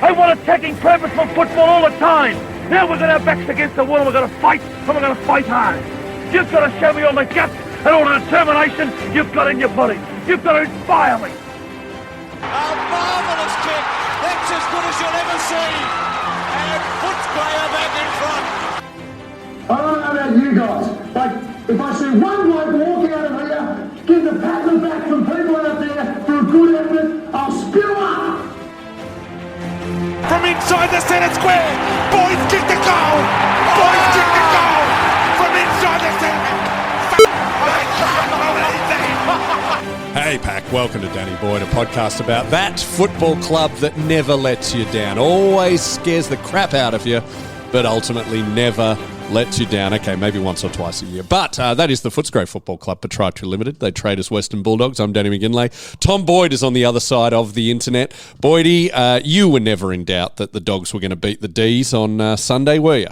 I want attacking, purposeful football all the time. Now we're going to have backs against the wall and we're going to fight, and we're going to fight hard. You've got to show me all the guts and all the determination you've got in your body. You've got to inspire me. A marvellous kick. That's as good as you'll ever see. And Foot's player back in front. I don't know about you guys, but if I see one bloke walking out of here, give the pat on the back from people out there for a good effort, I'll spew up. From inside the centre square, Boyd kicked the goal. Boyd kicked the goal from inside the centre. Hey Pack, welcome to Danny Boyd, a podcast about that football club that never lets you down, always scares the crap out of you, but ultimately never lets you down. Okay, maybe once or twice a year. But that is the Footscray Football Club, Proprietary Limited. They trade as Western Bulldogs. I'm Danny McGinlay. Tom Boyd is on the other side of the internet. Boydie, you were never in doubt that the Dogs were going to beat the D's on Sunday, were you?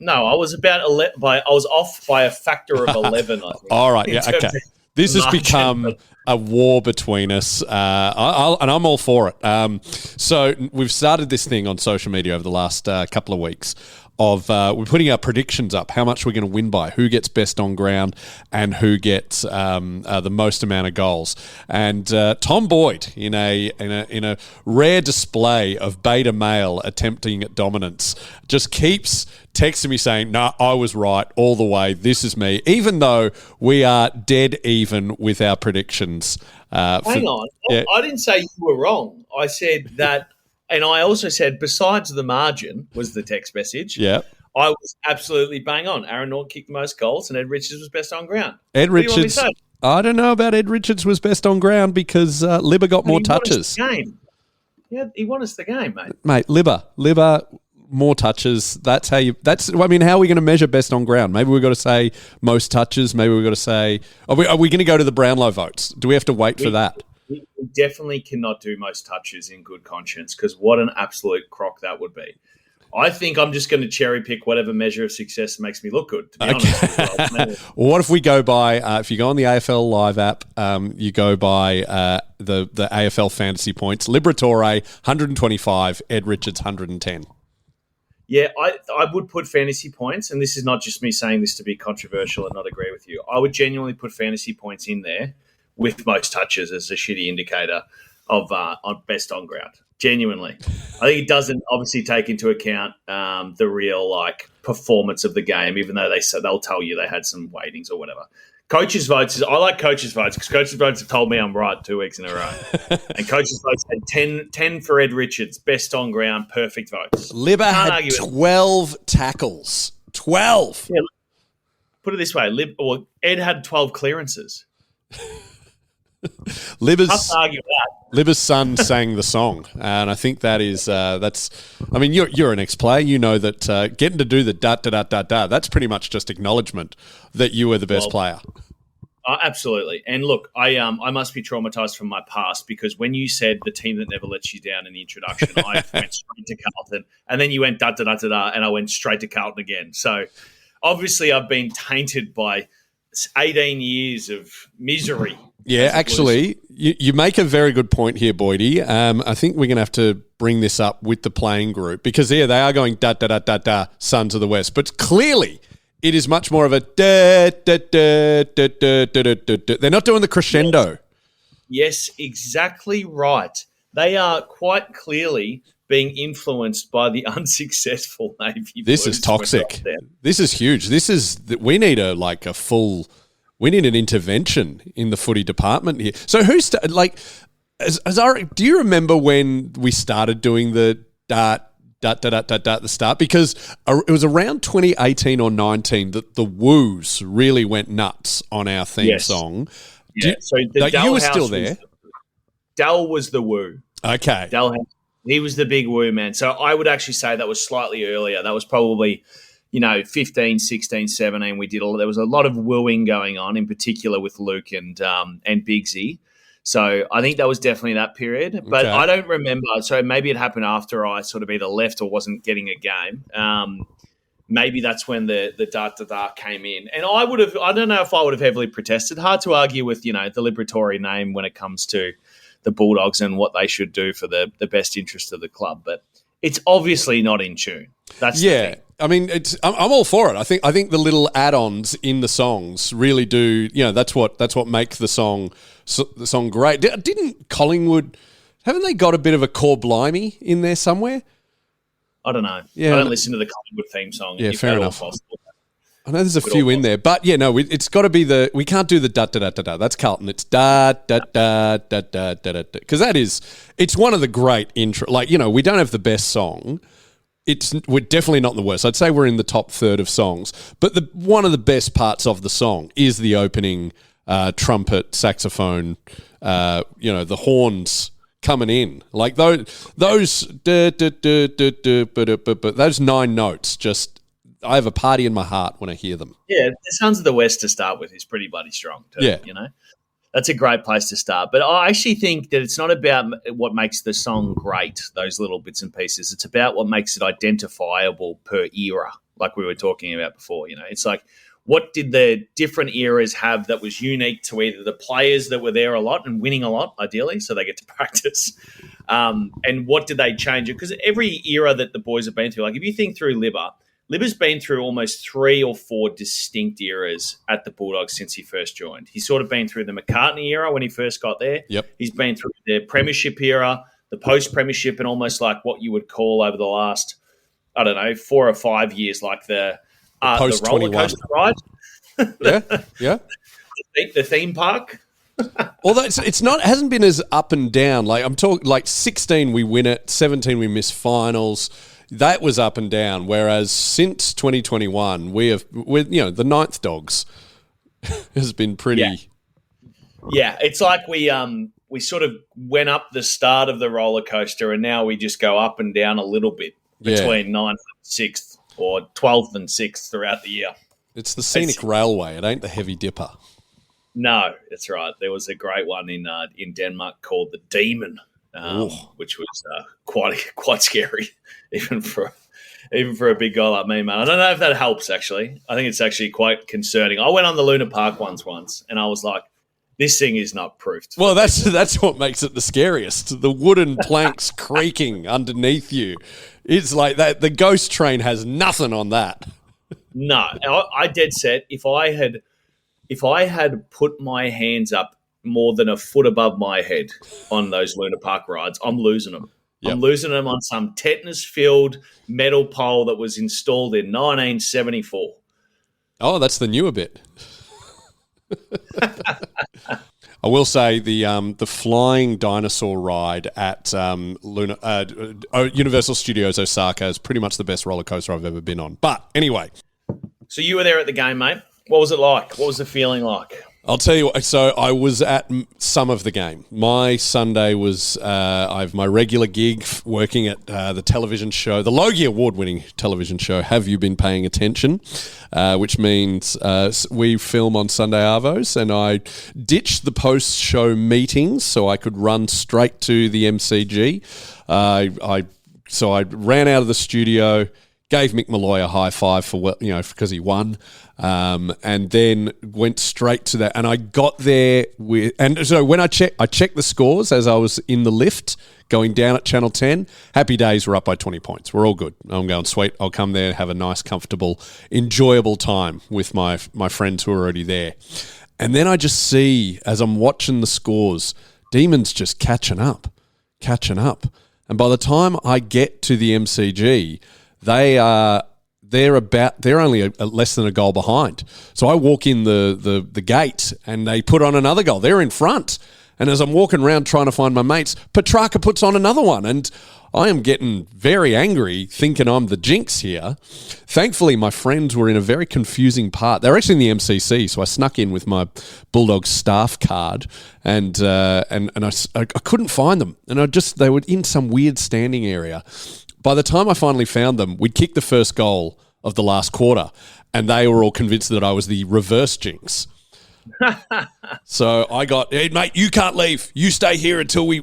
No, I was about I was off by a factor of 11, I think. All right, yeah, okay. This has become a war between us, and I'm all for it. So we've started this thing on social media over the last couple of weeks of we're putting our predictions up, how much we're going to win by, who gets best on ground, and who gets the most amount of goals. And Tom Boyd, in a rare display of beta male attempting at dominance, just keeps texting me saying, "No, I was right all the way. This is me," even though we are dead even with our predictions. Hang on, yeah. I didn't say you were wrong. I said that. And I also said, besides the margin, was the text message. Yeah. I was absolutely bang on. Aaron Norton kicked the most goals and Ed Richards was best on ground. Ed Richards, I don't know about Ed Richards was best on ground because Libba got more touches. Yeah, he won us the game, mate. Mate, Libba, more touches. How are we going to measure best on ground? Maybe we've got to say most touches. Maybe we've got to say, are we going to go to the Brownlow votes? Do we have to wait for that? We definitely cannot do most touches in good conscience because what an absolute crock that would be. I think I'm just going to cherry pick whatever measure of success makes me look good, to be honest. Well, what if we go by, if you go on the AFL Live app, you go by the AFL fantasy points, Liberatore 125, Ed Richards 110. Yeah, I would put fantasy points, and this is not just me saying this to be controversial and not agree with you. I would genuinely put fantasy points in there with most touches as a shitty indicator of on best on ground. Genuinely. I think it doesn't obviously take into account the real performance of the game, even though they'll tell you they had some weightings or whatever. Coaches' votes, I like coaches' votes because coaches' votes have told me I'm right 2 weeks in a row. And coaches' votes had 10 for Ed Richards, best on ground, perfect votes. Libba had 12 tackles. 12. Yeah, put it this way, Ed had 12 clearances. Libba's son sang the song, and I think that is that's. I mean, you're an ex-player. You know that getting to do the da da da da da. That's pretty much just acknowledgement that you were the best player. Absolutely. And look, I must be traumatized from my past because when you said the team that never lets you down in the introduction, I went straight to Carlton, and then you went da da da da da, and I went straight to Carlton again. So obviously, I've been tainted by 18 years of misery. Yeah, actually, you make a very good point here, Boydie. I think we're going to have to bring this up with the playing group because, yeah, they are going da-da-da-da-da, Sons of the West. But clearly, it is much more of a da-da-da-da-da-da-da-da. They're not doing the crescendo. Yes, exactly right. They are quite clearly being influenced by the unsuccessful Navy. This is toxic. This is huge. We need a full... We need an intervention in the footy department here. So do you remember when we started doing the at the start? Because it was around 2018 or 19 that the woos really went nuts on our theme song. Yeah, you were still there. Dal was the woo. Okay. He was the big woo man. So I would actually say that was slightly earlier. That was probably... 15, 16, 17, there was a lot of wooing going on, in particular with Luke and Bigsy. So I think that was definitely that period. But I don't remember. So maybe it happened after I sort of either left or wasn't getting a game. Maybe that's when the da-da-da came in. And I don't know if I would have heavily protested. Hard to argue with, the Liberatore name when it comes to the Bulldogs and what they should do for the best interest of the club. But it's obviously not in tune. That's the thing. I mean, I'm all for it. I think the little add-ons in the songs really do. That's what makes the song great. Didn't Collingwood? Haven't they got a bit of a core blimey in there somewhere? I don't know. Yeah, I don't listen to the Collingwood theme song. Yeah, fair enough. I know there's a few in there, but it's got to be we can't do the da da da da da. That's Carlton. It's da da da da da da da because it's one of the great intro. We don't have the best song. We're definitely not the worst. I'd say we're in the top third of songs, but one of the best parts of the song is the opening trumpet, saxophone, the horns coming in, like those 9 notes. Just I have a party in my heart when I hear them. Yeah, the Sons of the West to start with is pretty bloody strong too. Yeah, that's a great place to start. But I actually think that it's not about what makes the song great, those little bits and pieces. It's about what makes it identifiable per era, like we were talking about before. It's like, what did the different eras have that was unique to either the players that were there a lot and winning a lot, ideally, so they get to practice, and what did they change it? Because every era that the boys have been through, like if you think through Libba's been through almost 3 or 4 distinct eras at the Bulldogs since he first joined. He's sort of been through the McCartney era when he first got there. Yep. He's been through the Premiership era, the post-Premiership, and almost like what you would call over the last, 4 or 5 years, like the roller coaster ride. Yeah. The theme park. Although it hasn't been as up and down. Like I'm talking, like 16 we win it, 17 we miss finals. That was up and down. Whereas since 2021, we're the ninth dogs has been pretty. Yeah, it's like we sort of went up the start of the roller coaster, and now we just go up and down a little bit between 9th and 6th or 12th and 6th throughout the year. It's the scenic railway. It ain't the heavy dipper. No, that's right. There was a great one in Denmark called the Demon, which was quite scary, even for a big guy like me, man. I don't know if that helps. Actually, I think it's actually quite concerning. I went on the Luna Park once, and I was like, "This thing is not proofed." Well, that's what makes it the scariest. The wooden planks creaking underneath you. It's like that. The ghost train has nothing on that. No, I dead set. If I had put my hands up more than a foot above my head on those Luna Park rides, I'm losing them. Yep. I'm losing them on some tetanus-filled metal pole that was installed in 1974. Oh, that's the newer bit. I will say the flying dinosaur ride at Universal Studios Osaka is pretty much the best roller coaster I've ever been on. But anyway. So you were there at the game, mate. What was it like? What was the feeling like? I'll tell you what. So I was at some of the game. My Sunday was I have my regular gig working at the television show, the Logie Award-winning television show, Have You Been Paying Attention? Which means we film on Sunday Arvos, and I ditched the post-show meetings so I could run straight to the MCG. So I ran out of the studio, gave Mick Malloy a high five because he won, and then went straight to that. And I got there so when I checked the scores as I was in the lift going down at Channel 10. Happy days, were up by 20 points. We're all good. I'm going, sweet. I'll come there, have a nice, comfortable, enjoyable time with my friends who are already there. And then I just see, as I'm watching the scores, Demons just catching up. And by the time I get to the MCG, they're only less than a goal behind. So I walk in the gate and they put on another goal. They're in front. And as I'm walking around trying to find my mates, Petrarca puts on another one. And I am getting very angry thinking I'm the jinx here. Thankfully, my friends were in a very confusing part. They were actually in the MCC, so I snuck in with my Bulldogs staff card and I couldn't find them. And they were in some weird standing area. By the time I finally found them, we'd kicked the first goal of the last quarter, and they were all convinced that I was the reverse jinx. So I got, hey, mate, you can't leave. You stay here until we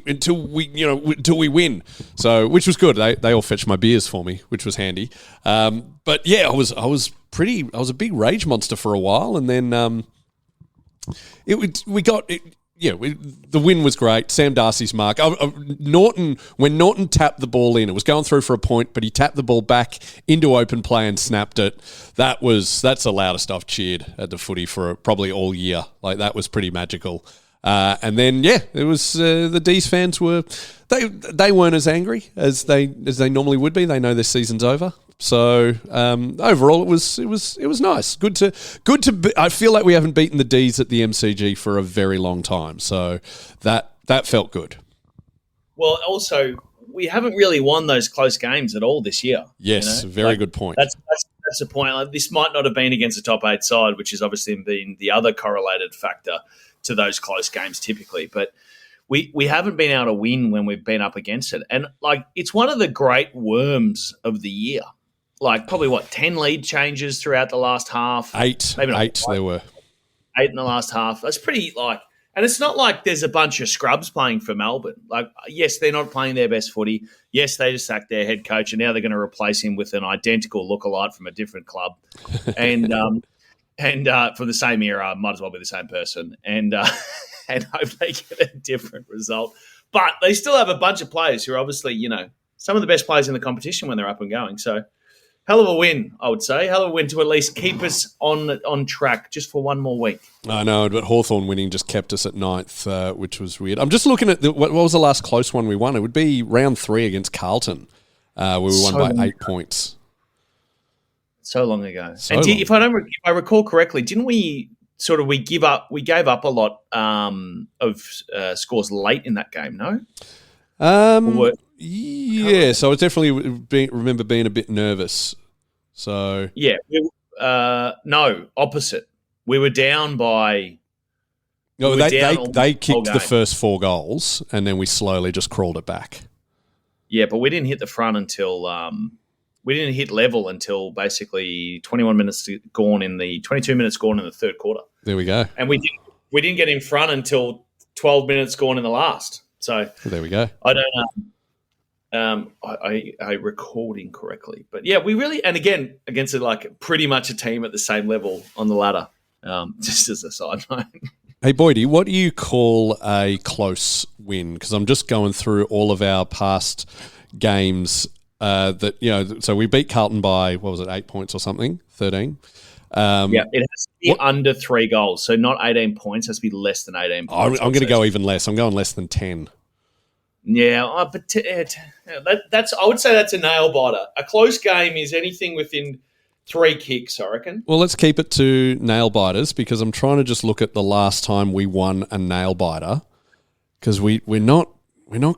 win. So, which was good. They all fetched my beers for me, which was handy. But yeah, I was a big rage monster for a while, and then the win was great. Sam Darcy's mark. Norton, when Norton tapped the ball in, it was going through for a point, but he tapped the ball back into open play and snapped it. That's the loudest I've cheered at the footy for probably all year. Like, that was pretty magical. And then, it was the D's fans they weren't as angry as they normally would be. They know their season's over. So overall, it was nice. Good to. I feel like we haven't beaten the D's at the MCG for a very long time. So that felt good. Well, also, we haven't really won those close games at all this year. Yes, very good point. That's the point. Like, this might not have been against a top 8 side, which has obviously been the other correlated factor to those close games typically, but. We haven't been able to win when we've been up against it. And, like, it's one of the great worms of the year. Like, probably, 10 lead changes throughout the last half? 8. Maybe not 8 there were. 8 in the last half. That's pretty, and it's not like there's a bunch of scrubs playing for Melbourne. Like, yes, they're not playing their best footy. Yes, they just sacked their head coach, and now they're going to replace him with an identical lookalike from a different club. And from the same era, might as well be the same person. And hope they get a different result. But they still have a bunch of players who are obviously, some of the best players in the competition when they're up and going. So, hell of a win, I would say. Hell of a win to at least keep us on track just for one more week. I know, but Hawthorn winning just kept us at 9th, which was weird. I'm just looking at what was the last close one we won? It would be round 3 against Carlton, where we won by 8 points. So long ago. If I recall correctly, didn't we we gave up a lot of scores late in that game, no? Yes, I was definitely remember being a bit nervous. So yeah, no, opposite. We were down by. No, they kicked the first 4 goals, and then we slowly just crawled it back. Yeah, but we didn't hit the front until we didn't hit level until basically 22 minutes gone in the third quarter. There we go. And we didn't get in front until 12 minutes gone in the last. So there we go. I don't I recalled incorrectly, but yeah, we really, and again against pretty much a team at the same level on the ladder. Just as a side note. Hey Boydie, what do you call a close win? Because I'm just going through all of our past games. So we beat Carlton by, 8 points or something? 13? It has to be under 3 goals. So not 18 points, it has to be less than 18 points. I'm going to go even less. I'm going less than 10. Yeah, but that's I would say that's a nail biter. A close game is anything within 3 kicks, I reckon. Well, let's keep it to nail biters because I'm trying to just look at the last time we won a nail biter because we're not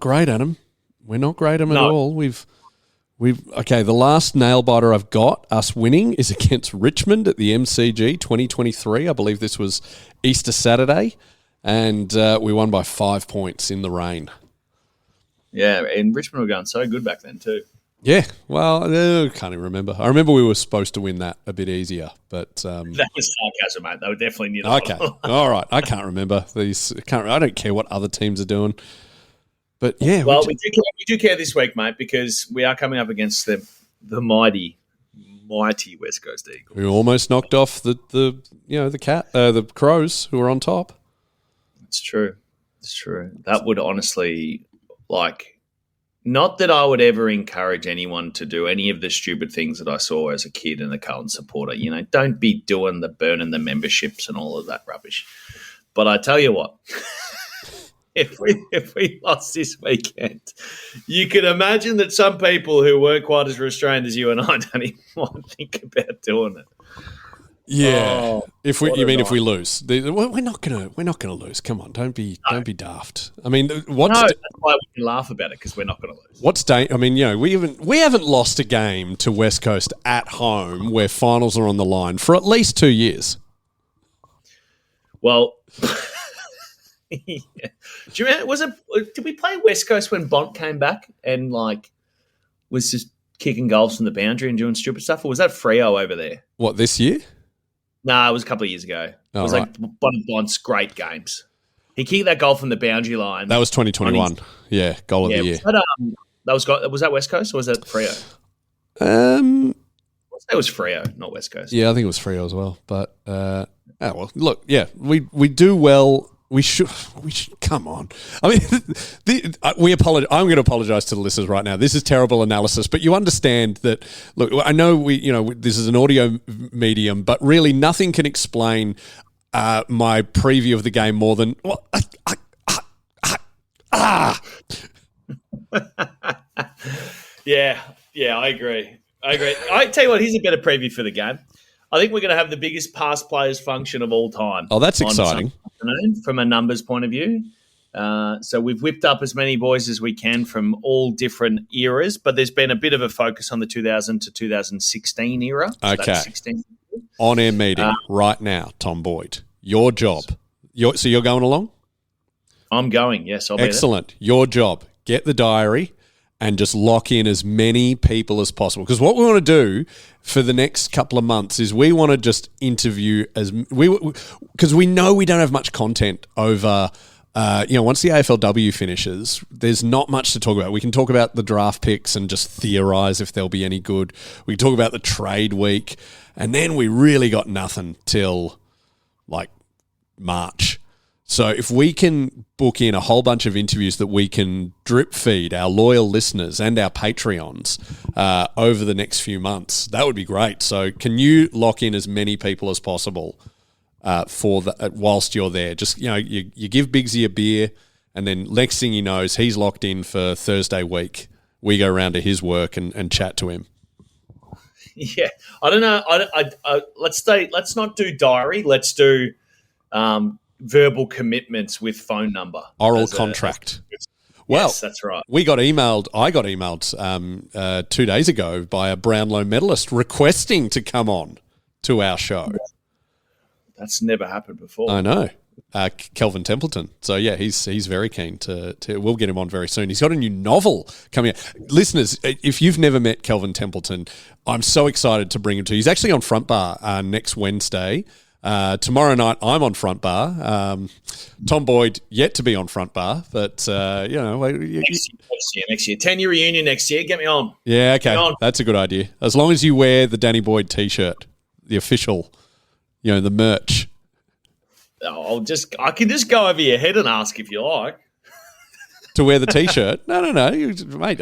great at them. We're not great at them at all. The last nail biter I've got us winning is against Richmond at the MCG 2023. I believe this was Easter Saturday, and we won by 5 points in the rain. Yeah, and Richmond were going so good back then too. Yeah, well, I can't even remember. I remember we were supposed to win that a bit easier, but that was sarcasm, mate. They were definitely near the bottom. All right, I can't remember these. I don't care what other teams are doing. But yeah, well, we do care this week, mate, because we are coming up against the mighty West Coast Eagles. We almost knocked off the Crows who were on top. It's true. That would honestly, not that I would ever encourage anyone to do any of the stupid things that I saw as a kid and a Carlton supporter. Don't be doing the burning the memberships and all of that rubbish. But I tell you what. If we lost this weekend, you can imagine that some people who weren't quite as restrained as you and I don't even want to think about doing it. Yeah, if we lose, we're not gonna lose. Come on, don't be daft. I mean, that's why we can laugh about it because we're not going to lose. We haven't lost a game to West Coast at home where finals are on the line for at least 2 years. Well. Yeah. Do you remember, did we play West Coast when Bont came back and was just kicking goals from the boundary and doing stupid stuff, or was that Freo over there? What, this year? No, it was a couple of years ago. It was one of Bont's great games. He kicked that goal from the boundary line. That was 2021. Yeah, goal of the year. Was that West Coast or was that Freo? It was Freo, not West Coast. Yeah, I think it was Freo as well. But look, yeah, we do well We should. Come on. I mean, we apologize. I'm going to apologize to the listeners right now. This is terrible analysis, but you understand that. Look, I know this is an audio medium, but really nothing can explain my preview of the game more than Yeah, I agree. I tell you what, here's a better preview for the game. I think we're going to have the biggest past players function of all time. Oh, that's exciting. From a numbers point of view. So we've whipped up as many boys as we can from all different eras, but there's been a bit of a focus on the 2000 to 2016 era. So okay. 16. On-air meeting right now, Tom Boyd. Your job. So you're going along? I'm going, yes. I'll be there. Excellent. Your job. Get the diary and just lock in as many people as possible. Because what we want to do for the next couple of months is we want to just interview because we know we don't have much content over, once the AFLW finishes, there's not much to talk about. We can talk about the draft picks and just theorise if they'll be any good. We can talk about the trade week. And then we really got nothing till like March. So if we can book in a whole bunch of interviews that we can drip feed our loyal listeners and our Patreons over the next few months, that would be great. So can you lock in as many people as possible whilst you're there? Just, you give Biggsy a beer, and then next thing he knows, he's locked in for Thursday week. We go around to his work and chat to him. Yeah, I don't know. Let's not do diary. Let's do verbal commitments with phone number. Oral contract. Well, yes, that's right. I got emailed 2 days ago by a Brownlow medalist requesting to come on to our show. That's never happened before. I know. Kelvin Templeton. So, yeah, he's very keen to we'll get him on very soon. He's got a new novel coming out. Listeners, if you've never met Kelvin Templeton, I'm so excited to bring him to you. He's actually on Front Bar next Wednesday. Tomorrow night, I'm on Front Bar. Tom Boyd yet to be on Front Bar, but next year, 10-year reunion next year. Get me on. Yeah, okay, that's a good idea. As long as you wear the Danny Boyd T-shirt, the official, the merch. I can just go over your head and ask if you like to wear the T-shirt. No, mate.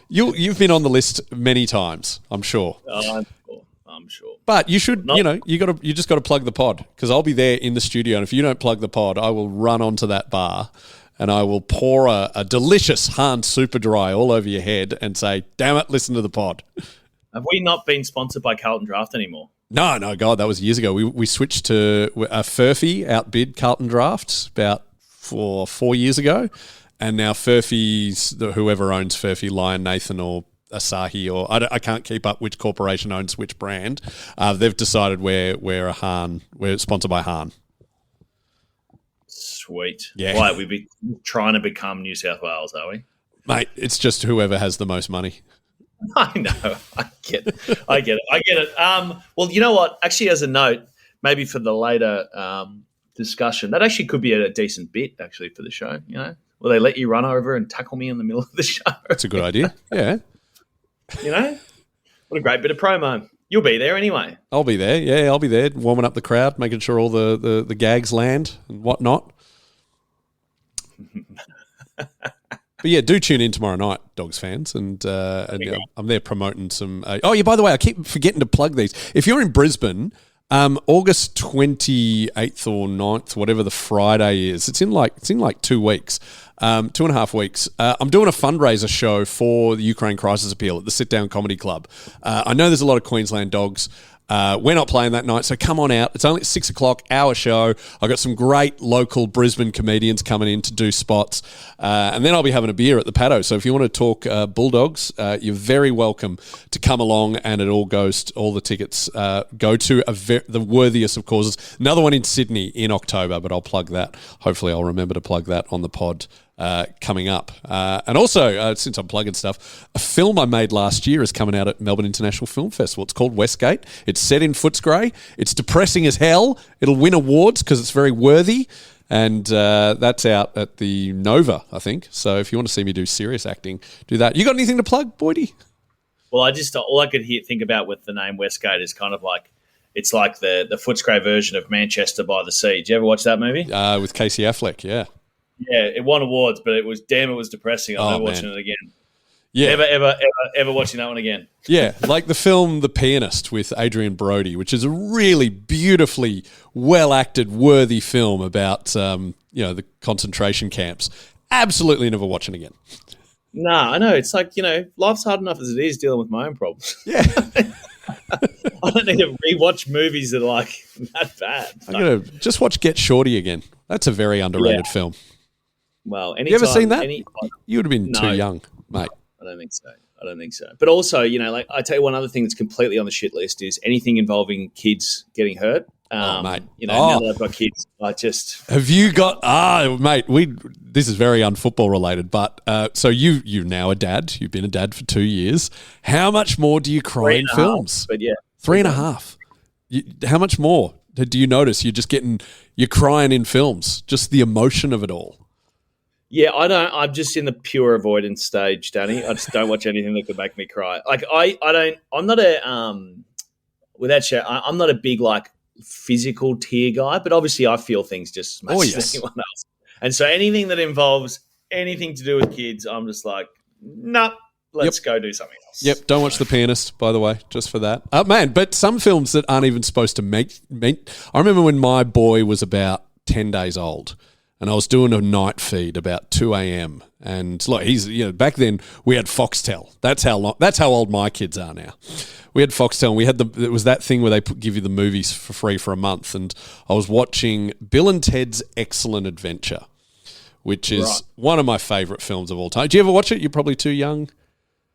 You've been on the list many times, I'm sure. I'm sure. But you should, you just got to plug the pod, because I'll be there in the studio, and if you don't plug the pod, I will run onto that bar and I will pour a delicious Hahn Super Dry all over your head and say, damn it, listen to the pod. Have we not been sponsored by Carlton Draft anymore? No, God, that was years ago. We switched to Furphy outbid Carlton Draft about 4 years ago, and now Furphy's, whoever owns Furphy, Lion Nathan or Asahi, or I can't keep up which corporation owns which brand. They've decided we're sponsored by Hahn. Sweet. Yeah. Why, we've been trying to become New South Wales, are we? Mate, it's just whoever has the most money. I know. I get it. Well, you know what? Actually, as a note, maybe for the later discussion, that actually could be a decent bit, actually, for the show. Will they let you run over and tackle me in the middle of the show? That's a good idea. Yeah. What a great bit of promo. You'll be there anyway. I'll be there. Yeah, I'll be there, warming up the crowd, making sure all the gags land and whatnot. But yeah, do tune in tomorrow night, Dogs fans, and I'm there promoting some. By the way, I keep forgetting to plug these. If you're in Brisbane, August 28th or 9th, whatever the Friday is, it's in like 2 weeks, 2.5 weeks. I'm doing a fundraiser show for the Ukraine Crisis Appeal at the Sit Down Comedy Club. I know there's a lot of Queensland dogs. We're not playing that night, so come on out. It's only at 6 o'clock, hour show. I've got some great local Brisbane comedians coming in to do spots. And then I'll be having a beer at the paddo. So if you want to talk Bulldogs, you're very welcome to come along, and all the tickets go to the worthiest of causes. Another one in Sydney in October, but I'll plug that. Hopefully I'll remember to plug that on the pod coming up. And also, since I'm plugging stuff, a film I made last year is coming out at Melbourne International Film Festival. It's called Westgate. It's set in Footscray. It's depressing as hell. It'll win awards because it's very worthy. And that's out at the Nova, I think. So if you want to see me do serious acting, do that. You got anything to plug, Boydie? Well, all I could think about with the name Westgate is kind of like, It's like the Footscray version of Manchester by the Sea. Did you ever watch that movie? With Casey Affleck, yeah. Yeah, it won awards, but it was depressing. I'm never watching it again. Yeah. Ever watching that one again. Yeah, like the film The Pianist with Adrian Brody, which is a really beautifully well-acted, worthy film about, the concentration camps. Absolutely never watching again. Nah, I know. It's like, life's hard enough as it is dealing with my own problems. Yeah. I don't need to rewatch movies that are like that bad. I'm going to just watch Get Shorty again. That's a very underrated film. Well, anytime, you ever seen that? You would have been too young, mate. I don't think so. But also, I tell you one other thing that's completely on the shit list is anything involving kids getting hurt. Mate. Now that I've got kids, I just... Have you got... mate, this is very unfootball related, but so you're now a dad. You've been a dad for 2 years. How much more do you cry in films? But yeah. 3.5. How much more do you notice you're crying in films? Just the emotion of it all. Yeah, I don't. I'm just in the pure avoidance stage, Danny. I just don't watch anything that could make me cry. Like I don't. I'm not a without share. I'm not a big physical tear guy, but obviously I feel things just as much as anyone else. And so anything that involves anything to do with kids, I'm just like, nah. Let's go do something else. Yep, don't watch The Pianist, by the way, just for that. Man, but some films that aren't even supposed to make. I remember when my boy was about 10 days old, and I was doing a night feed about 2 a.m. And look, he's back then we had Foxtel. That's how old my kids are now. We had Foxtel, and it was that thing where they give you the movies for free for a month. And I was watching Bill and Ted's Excellent Adventure, which is one of my favourite films of all time. Do you ever watch it? You're probably too young.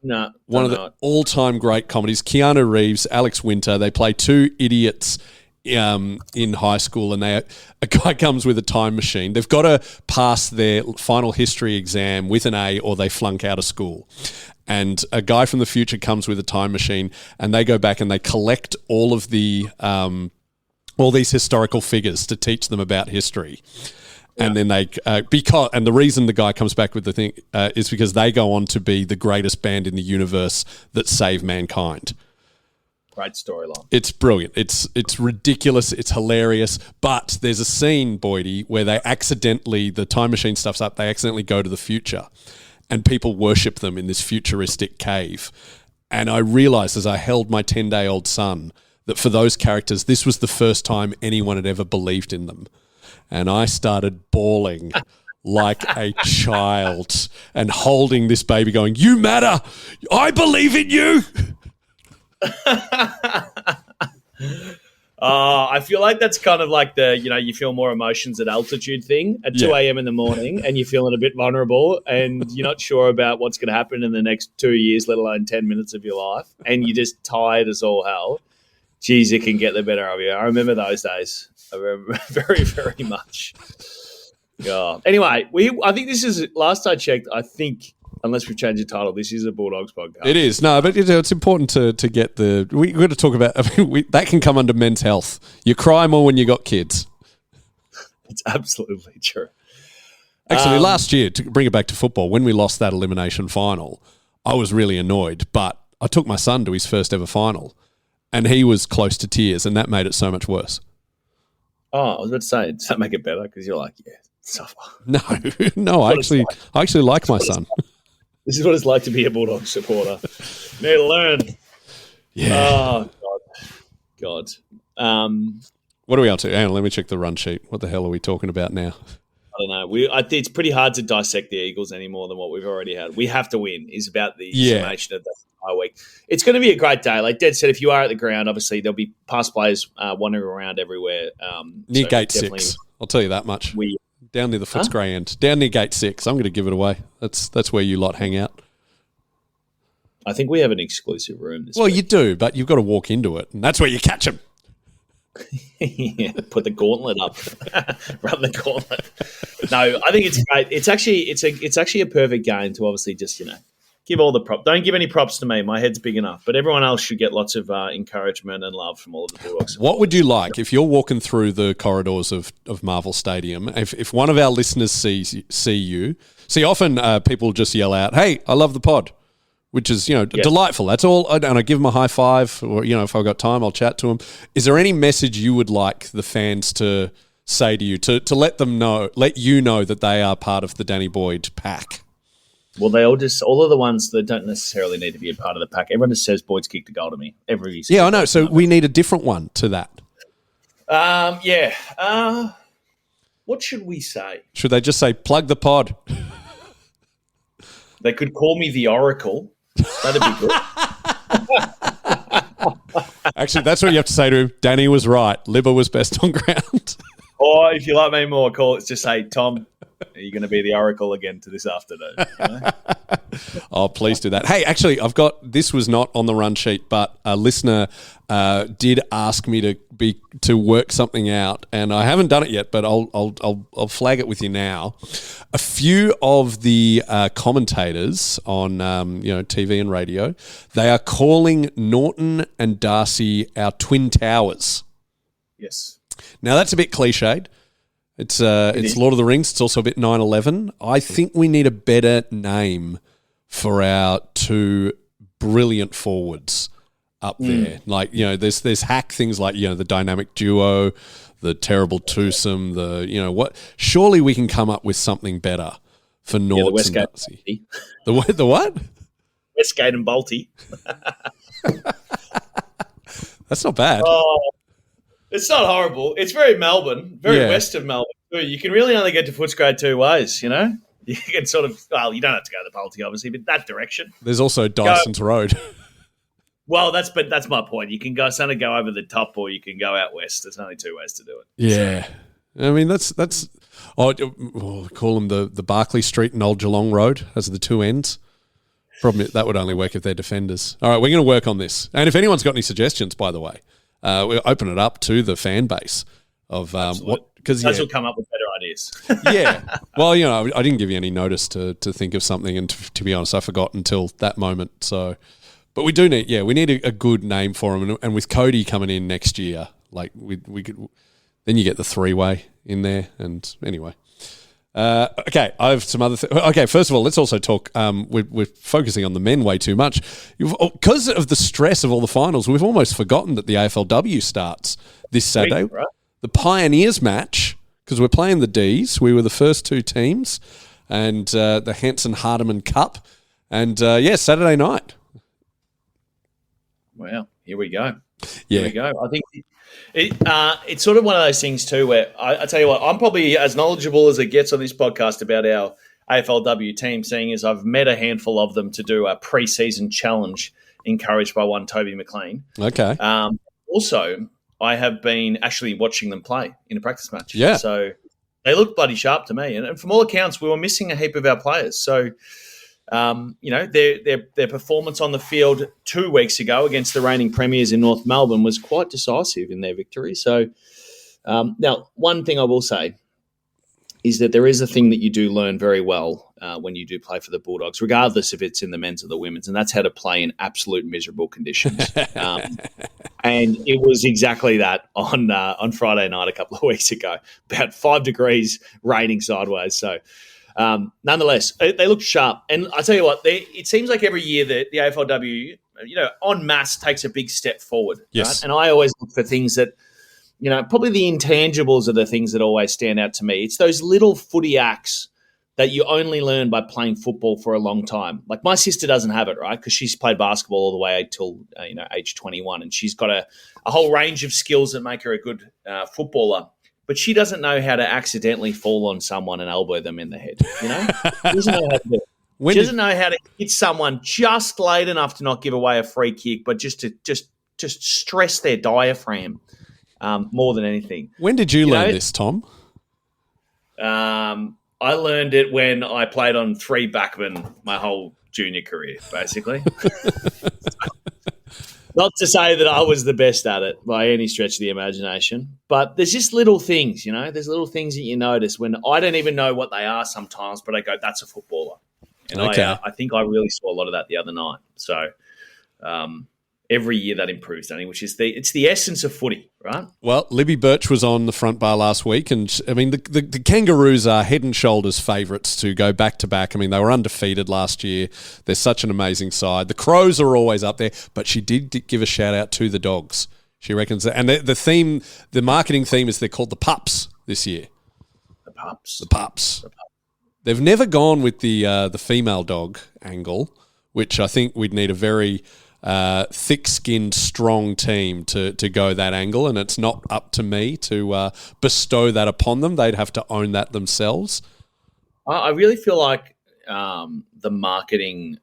No, one of the all-time great comedies. Keanu Reeves, Alex Winter. They play two idiots in high school, and a guy comes with a time machine. They've got to pass their final history exam with an A, or they flunk out of school. And a guy from the future comes with a time machine, and they go back and they collect all of the all these historical figures to teach them about history. And then the reason the guy comes back with the thing is because they go on to be the greatest band in the universe that save mankind. Great storyline. It's brilliant. It's ridiculous. It's hilarious. But there's a scene, Boydie, where the time machine stuff's up. They accidentally go to the future, and people worship them in this futuristic cave. And I realized as I held my 10-day-old son that for those characters, this was the first time anyone had ever believed in them. And I started bawling like a child and holding this baby going, "You matter. I believe in you." I feel like that's kind of like the, you feel more emotions at altitude thing at 2 a.m. in the morning, and you're feeling a bit vulnerable and you're not sure about what's going to happen in the next 2 years, let alone 10 minutes of your life. And you're just tired as all hell. Geez, it can get the better of you. I remember those days. I remember very, very much. Yeah. Anyway, I think this is, last I checked, unless we've changed the title, this is a Bulldogs podcast. It is. No, but it's important to get we've got to talk about, that can come under men's health. You cry more when you got kids. It's absolutely true. Actually, last year, to bring it back to football, when we lost that elimination final, I was really annoyed, but I took my son to his first ever final, and he was close to tears, and that made it so much worse. Oh, I was about to say, does that make it better? Because you're like, yeah, suffer. No, I actually like my son. This is what it's like to be a Bulldog supporter. Need to learn. Yeah. Oh, God. What are we up to? Hang on, let me check the run sheet. What the hell are we talking about now? I don't know. It's pretty hard to dissect the Eagles any more than what we've already had. We have to win is about the summation of the entire week. It's going to be a great day. Like Dad said, if you are at the ground, obviously there'll be past players wandering around everywhere. Near gate 6. I'll tell you that much. Down near the Footscray end. Down near gate 6. I'm going to give it away. That's where you lot hang out. I think we have an exclusive room this week. Well, you do, but you've got to walk into it, and that's where you catch them. Yeah, put the gauntlet up, run the gauntlet. No, I think it's great. It's actually a perfect game to obviously just give all the props. Don't give any props to me. My head's big enough, but everyone else should get lots of encouragement and love from all of the Bulldogs. What would you like if you're walking through the corridors of Marvel Stadium? If one of our listeners see you, often people just yell out, "Hey, I love the pod," which is, delightful. That's all. And I give them a high five, or, if I've got time, I'll chat to them. Is there any message you would like the fans to say to you, to let you know that they are part of the Danny Boyd pack? Well, all of the ones that don't necessarily need to be a part of the pack. Everyone just says Boyd's kicked a goal to me. Yeah, I know. So we need a different one to that. What should we say? Should they just say, plug the pod? They could call me the Oracle. That'd be good. Actually, that's what you have to say to him. Danny was right. Libba was best on ground. Or if you like me more, just say, Tom, are you going to be the Oracle again to this afternoon? Oh, please do that. Hey, actually, this was not on the run sheet, but a listener did ask me to work something out, and I haven't done it yet, but I'll flag it with you now. A few of the commentators on TV and radio, they are calling Norton and Darcy our twin towers. Yes. Now that's a bit cliched. It's Lord of the Rings. It's also a bit 9/11. I think we need a better name for our two brilliant forwards up there. Like, there's hack things like, the dynamic duo, the terrible twosome, what? Surely we can come up with something better for Norton and Darcy. The what? Westgate and Balti. That's not bad. Oh, it's not horrible. It's very Melbourne, west of Melbourne. You can really only get to Footscray two ways, You can sort of, you don't have to go to the Balti, obviously, but that direction. There's also Dyson's Road. Well, that's my point. You can go over the top, or you can go out west. There's only two ways to do it. Yeah. So. I mean, that's we'll call them the Barclay Street and Old Geelong Road as the two ends. Problem that would only work if they're defenders. All right, we're going to work on this. And if anyone's got any suggestions, by the way, we'll open it up to the fan base of what. Because will come up with better ideas. Yeah. Well, I didn't give you any notice to think of something, and to be honest, I forgot until that moment. So, but we do need, we need a good name for him, and with Cody coming in next year, like we could, then you get the three-way in there. And anyway, okay, I have some other. Okay, first of all, let's also talk. We're focusing on the men way too much because of the stress of all the finals. We've almost forgotten that the AFLW starts this Saturday. Right. The Pioneers match, because we're playing the Ds. We were the first two teams, and the Hanson-Hardeman Cup. And, Saturday night. Wow, here we go. Yeah. Here we go. I think it's sort of one of those things too where, I tell you what, I'm probably as knowledgeable as it gets on this podcast about our AFLW team, seeing as I've met a handful of them to do a pre-season challenge encouraged by one Toby McLean. Okay. Also, I have been actually watching them play in a practice match. Yeah. So they look bloody sharp to me. And from all accounts, we were missing a heap of our players. So, their performance on the field 2 weeks ago against the reigning premiers in North Melbourne was quite decisive in their victory. So, now, one thing I will say is that there is a thing that you do learn very well when you do play for the Bulldogs, regardless if it's in the men's or the women's, and that's how to play in absolute miserable conditions. And it was exactly that on Friday night a couple of weeks ago, about 5 degrees, raining sideways. So nonetheless, they look sharp. And I tell you what, it seems like every year that the AFLW, en masse takes a big step forward. Yes. Right? And I always look for things that, probably the intangibles are the things that always stand out to me. It's those little footy acts that you only learn by playing football for a long time. Like my sister doesn't have it, right? Because she's played basketball all the way till age 21, and she's got a whole range of skills that make her a good footballer. But she doesn't know how to accidentally fall on someone and elbow them in the head. She doesn't know how to do it. She doesn't know how to hit someone just late enough to not give away a free kick, but just to stress their diaphragm more than anything. When did you learn this, Tom? I learned it when I played on 3 backmen my whole junior career, basically. Not to say that I was the best at it by any stretch of the imagination, but there's just little things, there's little things that you notice when I don't even know what they are sometimes, but I go, that's a footballer. And okay. I think I really saw a lot of that the other night. So every year that improves, Danny, which is it's the essence of footy, right? Well, Libby Birch was on the front bar last week, and I mean the Kangaroos are head and shoulders favourites to go back to back. I mean, they were undefeated last year. They're such an amazing side. The Crows are always up there, but she did give a shout out to the Dogs. She reckons that, and the marketing theme is they're called the Pups this year. The Pups. The Pups. They've never gone with the female dog angle, which I think we'd need a very thick-skinned, strong team to go that angle, and it's not up to me to bestow that upon them. They'd have to own that themselves. I really feel like the marketing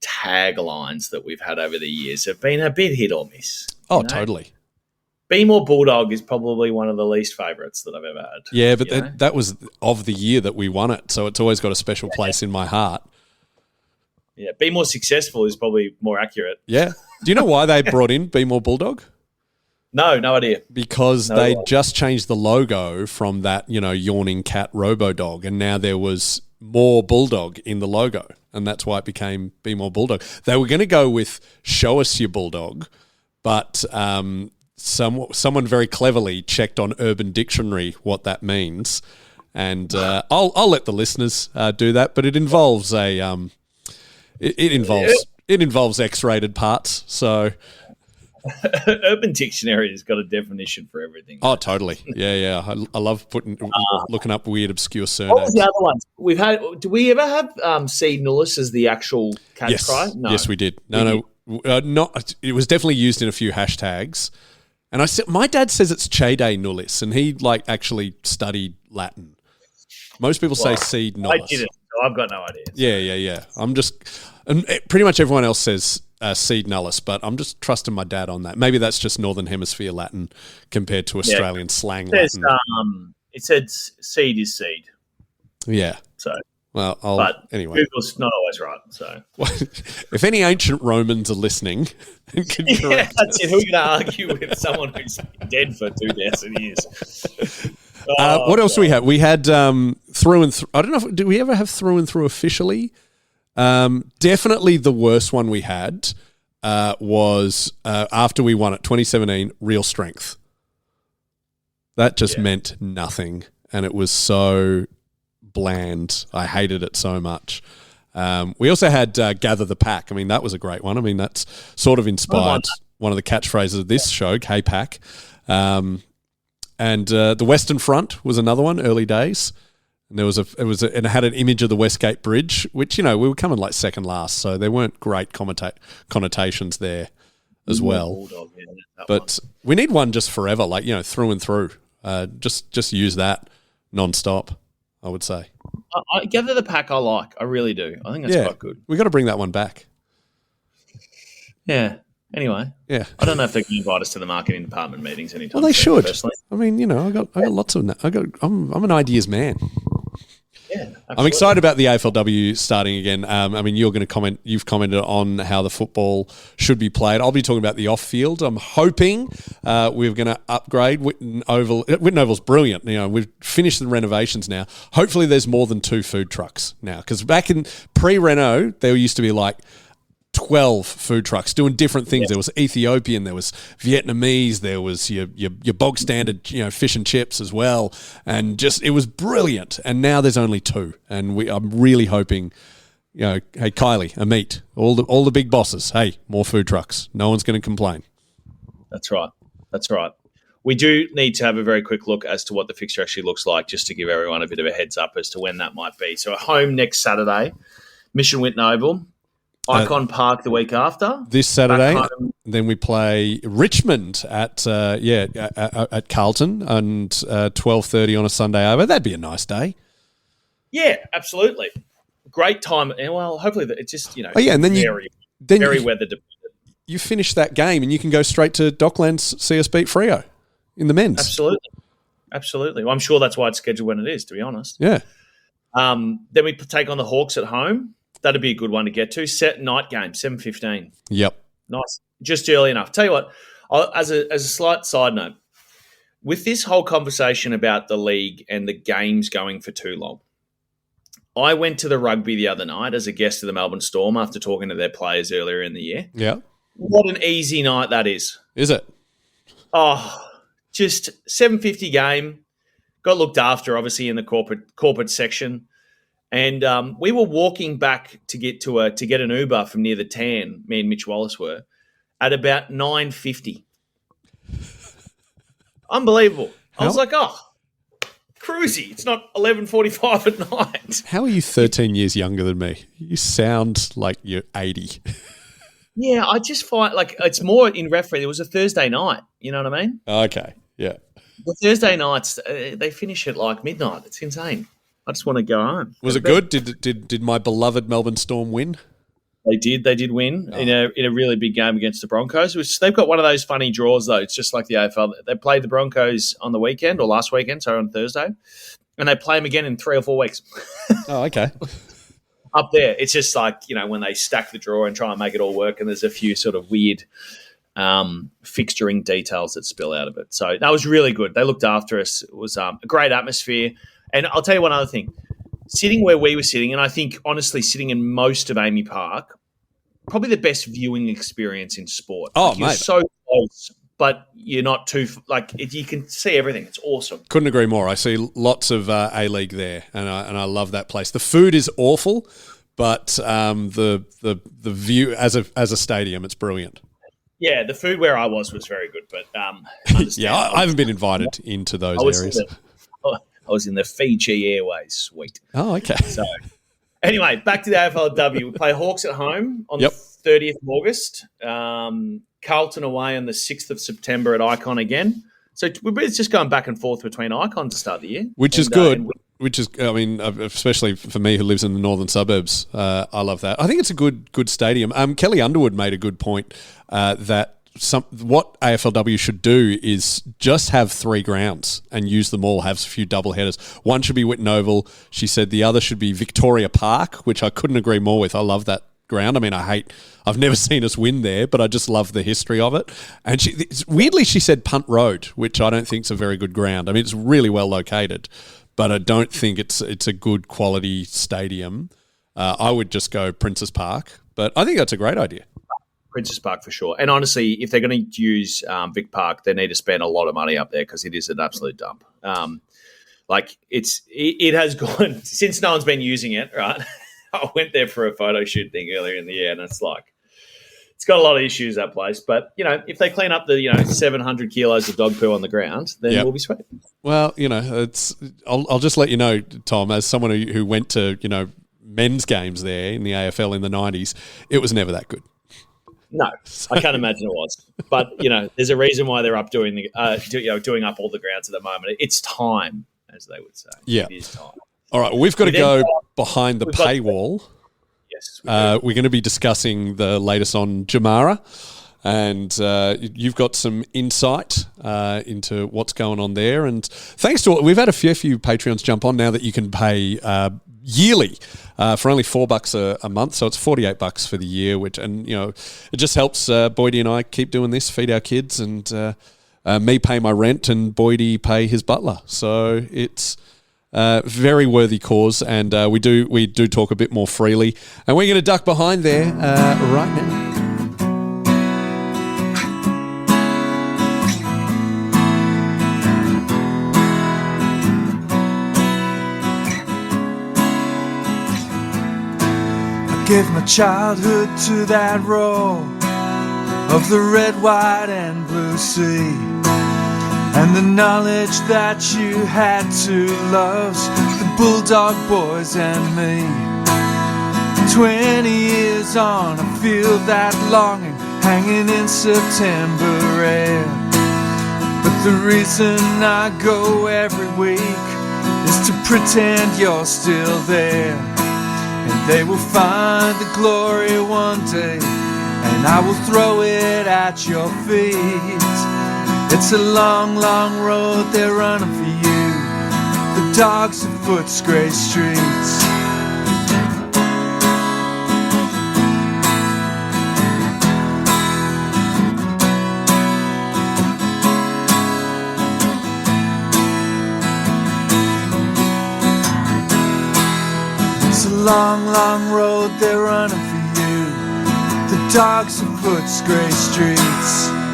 taglines that we've had over the years have been a bit hit or miss. Oh, totally. Be More Bulldog is probably one of the least favourites that I've ever had. Yeah, but that was of the year that we won it, so it's always got a special place in my heart. Yeah, Be More Successful is probably more accurate. Yeah. Do you know why they brought in Be More Bulldog? No idea. Because they just changed the logo from that, yawning cat robo-dog, and now there was more Bulldog in the logo, and that's why it became Be More Bulldog. They were going to go with Show Us Your Bulldog, but someone very cleverly checked on Urban Dictionary what that means, and I'll let the listeners do that, but it involves it involves X-rated parts, so. Urban Dictionary has got a definition for everything. Oh, totally. Yeah. I love looking up weird, obscure surnames. What was the other ones we've had? Do we ever have C. Nullis as the actual catch cry? No. Yes, we did. No, not. It was definitely used in a few hashtags. And I said, my dad says it's Che de Nullis, and he actually studied Latin. Most people say Seed Nullis. I didn't. So I've got no idea. Yeah. And pretty much everyone else says Seed Nullis, but I'm just trusting my dad on that. Maybe that's just Northern Hemisphere Latin compared to Australian slang Latin. It said seed is seed. Yeah. So. Well, anyway. Google's not always right. So, if any ancient Romans are listening, and can correct that's it. Who are you going to argue with someone who's dead for 2,000 years? What else do we have? We had through and through. I don't know. Did we ever have through and through officially? Definitely the worst one we had was after we won it, 2017. Real Strength. That just meant nothing, and it was so bland. I hated it so much. We also had Gather the Pack. I mean, that was a great one. I mean, that's sort of inspired one of the catchphrases of this show, K-Pack. And the Western Front was another one, early days. And and it had an image of the Westgate Bridge, which, we were coming like second last, so there weren't great connotations there as well. But we need one just forever, like, through and through. Just use that non-stop, I would say. I Gather the Pack I like. I really do. I think that's quite good. We got to bring that one back. Yeah. Anyway. Yeah. I don't know if they can invite us to the marketing department meetings anytime. Well, they should. Personally. I mean, I got lots of that. I'm an ideas man. Yeah, absolutely. I'm excited about the AFLW starting again. I mean, you're going to comment. You've commented on how the football should be played. I'll be talking about the off-field. I'm hoping we're going to upgrade Whitten Oval. Whitten Oval's brilliant. We've finished the renovations now. Hopefully, there's more than 2 food trucks now. Because back in pre-reno, there used to be like 12 food trucks doing different things. Yeah. There was Ethiopian, there was Vietnamese, there was your bog standard, fish and chips as well, and just it was brilliant. And now there's only 2, and I'm really hoping, hey Kylie, Amit, all the big bosses, hey, more food trucks. No one's going to complain. That's right. We do need to have a very quick look as to what the fixture actually looks like, just to give everyone a bit of a heads up as to when that might be. So at home next Saturday, Mission Whitten Oval. Icon Park the week after. This Saturday. Then we play Richmond at Carlton and 12:30 on a Sunday over. That'd be a nice day. Yeah, absolutely. Great time. Well, hopefully it's just, and then very weather dependent. You finish that game and you can go straight to Docklands, see us beat Freo in the men's. Absolutely. Well, I'm sure that's why it's scheduled when it is, to be honest. Yeah. Then we take on the Hawks at home. That'd be a good one to get to. Set night game, 7:15. Yep. Nice. Just early enough. Tell you what, as a slight side note, with this whole conversation about the league and the games going for too long, I went to the rugby the other night as a guest of the Melbourne Storm after talking to their players earlier in the year. Yeah. What an easy night that is. Is it? Oh, just 7:50 game. Got looked after, obviously, in the corporate section. And we were walking back to get an Uber from near the Tan, me and Mitch Wallace were, at about 9:50. Unbelievable. I was like, oh, cruisy. It's not 11:45 at night. How are you 13 years younger than me? You sound like you're 80. Yeah, I just find like it's more in reference. It was a Thursday night. You know what I mean? Okay, yeah. The Thursday nights, they finish at like midnight. It's insane. I just want to go home. Was it good? Did my beloved Melbourne Storm win? They did win in a really big game against the Broncos. They've got one of those funny draws though. It's just like the AFL. They played the Broncos on the weekend or last weekend, so on Thursday, and they play them again in 3 or 4 weeks. Oh, okay. Up there, it's just like when they stack the draw and try and make it all work, and there's a few sort of weird fixturing details that spill out of it. So that was really good. They looked after us. It was a great atmosphere. And I'll tell you one other thing. Sitting where we were sitting, and I think, honestly, sitting in most of Amy Park, probably the best viewing experience in sport. Oh, like, you're mate. so close, but you're not too – you can see everything. It's awesome. Couldn't agree more. I see lots of A-League there, and I love that place. The food is awful, but the view as a stadium, it's brilliant. Yeah, the food where I was very good, but yeah, I haven't been invited into those areas. I was in the Fiji Airways suite. Oh, okay. So, anyway, back to the AFLW. We play Hawks at home on the 30th of August. Carlton away on the 6th of September at Icon again. So it's just going back and forth between Icon to start the year. Which is good. I mean, especially for me who lives in the northern suburbs, I love that. I think it's a good stadium. Kelly Underwood made a good point that what AFLW should do is just have 3 grounds and use them all, have a few double headers. One should be Whitten Oval. She said the other should be Victoria Park, which I couldn't agree more with. I love that ground. I mean, I've never seen us win there, but I just love the history of it. And weirdly, she said Punt Road, which I don't think is a very good ground. I mean, it's really well located, but I don't think it's a good quality stadium. I would just go Princess Park, but I think that's a great idea. Princess Park for sure. And honestly, if they're going to use Vic Park, they need to spend a lot of money up there because it is an absolute dump. It has gone since no one's been using it, right? I went there for a photo shoot thing earlier in the year, and it's got a lot of issues, that place. But if they clean up the 700 kilos of dog poo on the ground, then we'll be sweet. Well, I'll just let you know, Tom, as someone who went to men's games there in the AFL in the 90s, it was never that good. No, I can't imagine it was. But there's a reason why they're up doing up all the grounds at the moment. It's time, as they would say. Yeah, it is time. All right, we've got to go behind the paywall. Yes, we're going to be discussing the latest on Jamara, and you've got some insight into what's going on there. And thanks to we've had a few Patreons jump on now that you can pay yearly for only $4 a month, so it's $48 for the year. It just helps Boydie and I keep doing this, feed our kids, and me pay my rent and Boydie pay his butler. So it's very worthy cause, and we do talk a bit more freely, and we're going to duck behind there right now. Gave my childhood to that roar of the red, white and blue sea, and the knowledge that you had two loves, the Bulldog boys and me. 20 years on, I feel that longing hanging in September air. But the reason I go every week is to pretend you're still there. And they will find the glory one day, and I will throw it at your feet. It's a long, long road they're running for you, the dogs of Footscray streets. Long, long road they're running for you, the dogs of Footscray streets.